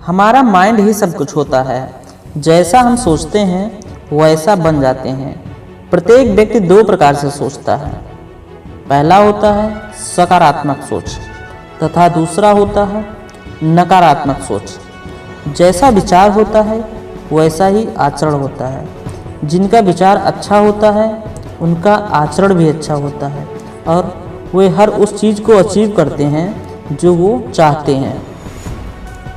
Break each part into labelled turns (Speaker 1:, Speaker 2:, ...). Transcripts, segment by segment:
Speaker 1: हमारा माइंड ही सब कुछ होता है। जैसा हम सोचते हैं वैसा बन जाते हैं। प्रत्येक व्यक्ति दो प्रकार से सोचता है। पहला होता है सकारात्मक सोच तथा दूसरा होता है नकारात्मक सोच। जैसा विचार होता है वैसा ही आचरण होता है। जिनका विचार अच्छा होता है उनका आचरण भी अच्छा होता है और वे हर उस चीज़ को अचीव करते हैं जो वो चाहते हैं।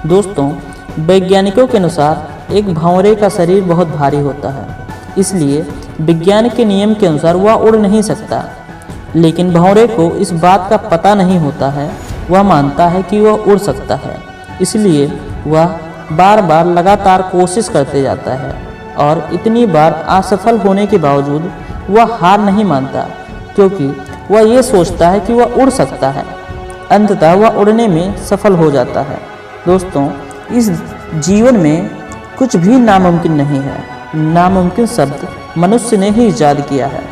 Speaker 1: दोस्तों, वैज्ञानिकों के अनुसार एक भंवरे का शरीर बहुत भारी होता है, इसलिए विज्ञान के नियम के अनुसार वह उड़ नहीं सकता। लेकिन भंवरे को इस बात का पता नहीं होता है। वह मानता है कि वह उड़ सकता है, इसलिए वह बार बार लगातार कोशिश करते जाता है और इतनी बार असफल होने के बावजूद वह हार नहीं मानता, क्योंकि वह ये सोचता है कि वह उड़ सकता है। अंततः वह उड़ने में सफल हो जाता है। दोस्तों, इस जीवन में कुछ भी नामुमकिन नहीं है। नामुमकिन शब्द मनुष्य ने ही ईजाद किया है।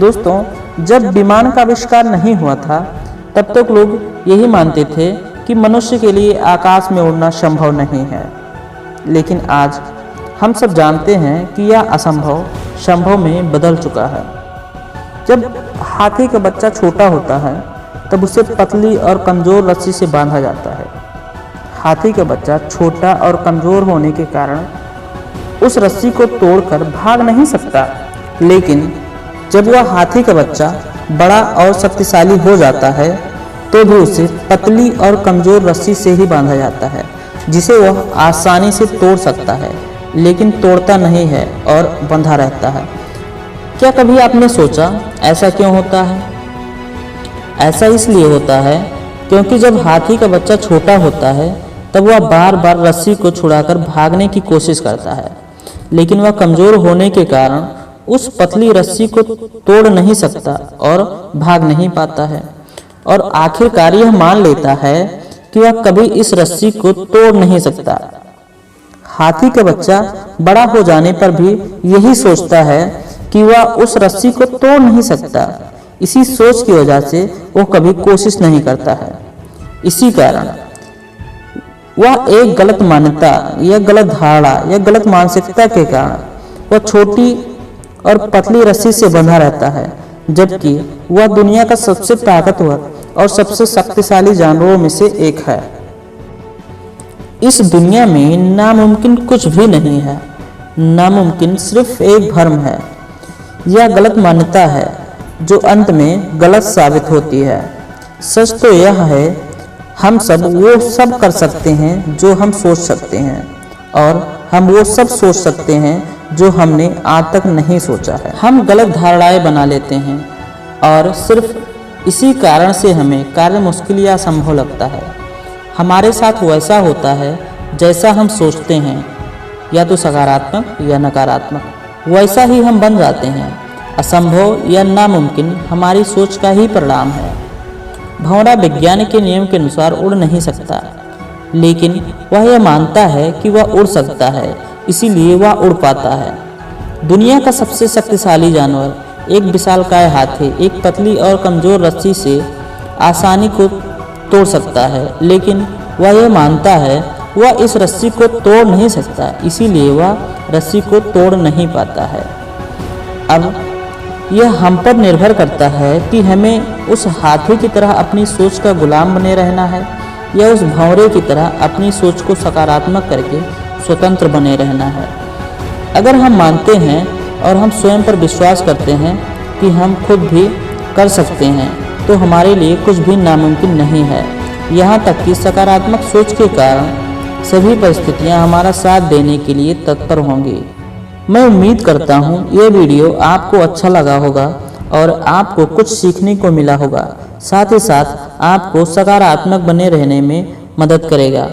Speaker 1: दोस्तों, जब विमान का आविष्कार नहीं हुआ था तब तक लोग यही मानते थे कि मनुष्य के लिए आकाश में उड़ना संभव नहीं है। लेकिन आज हम सब जानते हैं कि यह असंभव संभव में बदल चुका है। जब हाथी का बच्चा छोटा होता है तब उसे पतली और कमज़ोर रस्सी से बांधा जाता है। हाथी का बच्चा छोटा और कमज़ोर होने के कारण उस रस्सी को तोड़कर भाग नहीं सकता। लेकिन जब वह हाथी का बच्चा बड़ा और शक्तिशाली हो जाता है तो भी उसे पतली और कमज़ोर रस्सी से ही बांधा जाता है, जिसे वह आसानी से तोड़ सकता है, लेकिन तोड़ता नहीं है और बंधा रहता है। क्या कभी आपने सोचा ऐसा क्यों होता है? ऐसा इसलिए होता है क्योंकि जब हाथी का बच्चा छोटा होता है तब वह बार बार रस्सी को छुड़ाकर भागने की कोशिश करता है, लेकिन वह कमज़ोर होने के कारण उस पतली रस्सी को तोड़ नहीं सकता और भाग नहीं पाता है, और आखिरकार यह मान लेता है कि वह कभी इस रस्सी को तोड़ नहीं सकता। हाथी का बच्चा बड़ा हो जाने पर भी यही सोचता है कि वह उस रस्सी को तोड़ नहीं सकता। इसी सोच की वजह से वो कभी कोशिश नहीं करता है। इसी कारण वह एक गलत मान्यता या गलत धारणा या गलत मानसिकता के कारण वह छोटी और पतली रस्सी से बंधा रहता है, जबकि वह दुनिया का सबसे ताकतवर और सबसे शक्तिशाली जानवरों में से एक है। इस दुनिया में नामुमकिन कुछ भी नहीं है। नामुमकिन सिर्फ एक भ्रम है या गलत मान्यता है जो अंत में गलत साबित होती है। सच तो यह है, हम सब वो सब कर सकते हैं जो हम सोच सकते हैं, और हम वो सब सोच सकते हैं जो हमने आज तक नहीं सोचा है। हम गलत धारणाएं बना लेते हैं और सिर्फ इसी कारण से हमें कार्य मुश्किल या असंभव लगता है। हमारे साथ वैसा होता है जैसा हम सोचते हैं, या तो सकारात्मक या नकारात्मक, वैसा ही हम बन जाते हैं। असंभव या नामुमकिन हमारी सोच का ही परिणाम है। भंवरा विज्ञान के नियम के अनुसार उड़ नहीं सकता, लेकिन वह यह मानता है कि वह उड़ सकता है, इसीलिए वह उड़ पाता है। दुनिया का सबसे शक्तिशाली जानवर एक विशालकाय हाथी एक पतली और कमज़ोर रस्सी से आसानी को तोड़ सकता है, लेकिन वह यह मानता है वह इस रस्सी को तोड़ नहीं सकता, इसीलिए वह रस्सी को तोड़ नहीं पाता है। अब यह हम पर निर्भर करता है कि हमें उस हाथी की तरह अपनी सोच का गुलाम बने रहना है या उस भंवरे की तरह अपनी सोच को सकारात्मक करके स्वतंत्र बने रहना है। अगर हम मानते हैं और हम स्वयं पर विश्वास करते हैं कि हम खुद भी कर सकते हैं, तो हमारे लिए कुछ भी नामुमकिन नहीं है। यहाँ तक कि सकारात्मक सोच के कारण सभी परिस्थितियाँ हमारा साथ देने के लिए तत्पर होंगी। मैं उम्मीद करता हूँ ये वीडियो आपको अच्छा लगा होगा और आपको कुछ सीखने को मिला होगा, साथ ही साथ आपको सकारात्मक बने रहने में मदद करेगा।